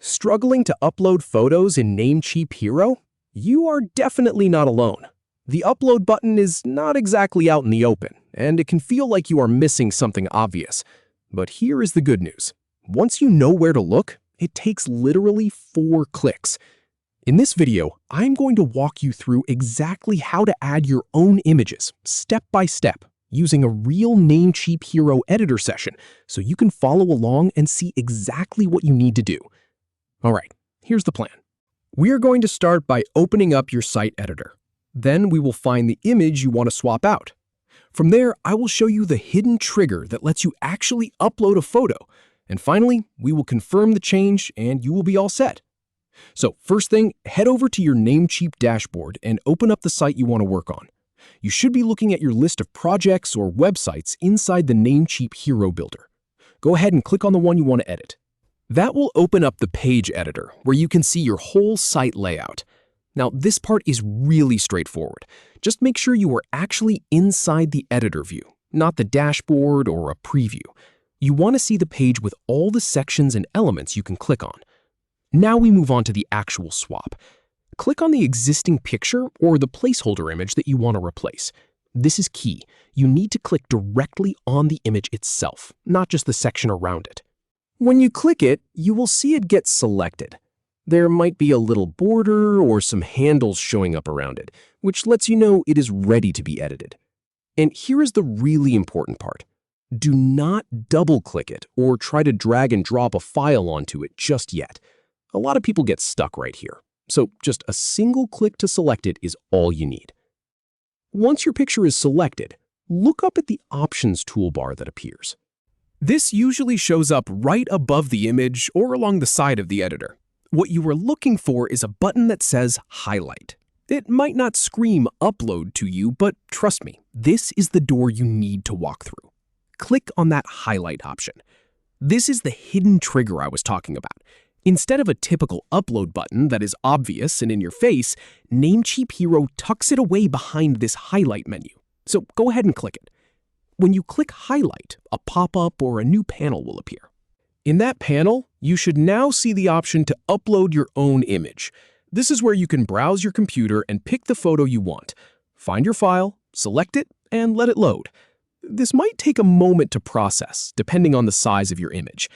Struggling to upload photos in Namecheap Hero? You are definitely not alone. The upload button is not exactly out in the open, and it can feel like you are missing something obvious. But here is the good news. Once you know where to look, it takes literally 4 clicks. In this video, I'm going to walk you through exactly how to add your own images, step by step, using a real Namecheap Hero editor session, so you can follow along and see exactly what you need to do. All right, here's the plan. We are going to start by opening up your site editor. Then we will find the image you want to swap out. From there, I will show you the hidden trigger that lets you actually upload a photo. And finally, we will confirm the change and you will be all set. So first thing, head over to your Namecheap dashboard and open up the site you want to work on. You should be looking at your list of projects or websites inside the Namecheap Hero Builder. Go ahead and click on the one you want to edit. That will open up the page editor where you can see your whole site layout. Now, this part is really straightforward. Just make sure you are actually inside the editor view, not the dashboard or a preview. You want to see the page with all the sections and elements you can click on. Now we move on to the actual swap. Click on the existing picture or the placeholder image that you want to replace. This is key. You need to click directly on the image itself, not just the section around it. When you click it, you will see it get selected. There might be a little border or some handles showing up around it, which lets you know it is ready to be edited. And here is the really important part. Do not double-click it or try to drag and drop a file onto it just yet. A lot of people get stuck right here, so just a single click to select it is all you need. Once your picture is selected, look up at the Options toolbar that appears. This usually shows up right above the image or along the side of the editor. What you are looking for is a button that says Highlight. It might not scream Upload to you, but trust me, this is the door you need to walk through. Click on that Highlight option. This is the hidden trigger I was talking about. Instead of a typical upload button that is obvious and in your face, Namecheap Hero tucks it away behind this Highlight menu. So go ahead and click it. When you click Highlight, a pop-up or a new panel will appear. In that panel, you should now see the option to upload your own image. This is where you can browse your computer and pick the photo you want. Find your file, select it, and let it load. This might take a moment to process, depending on the size of your image.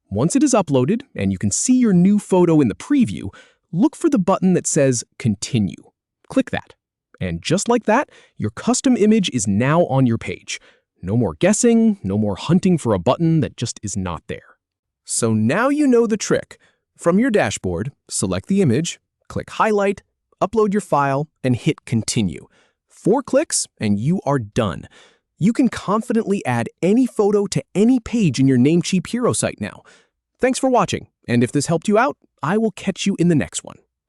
Once it is uploaded and you can see your new photo in the preview, look for the button that says Continue. Click that. And just like that, your custom image is now on your page. No more guessing, no more hunting for a button that just is not there. So now you know the trick. From your dashboard, select the image, click Highlight, upload your file, and hit Continue. 4 clicks and you are done. You can confidently add any photo to any page in your Namecheap Hero site now. Thanks for watching, and if this helped you out, I will catch you in the next one.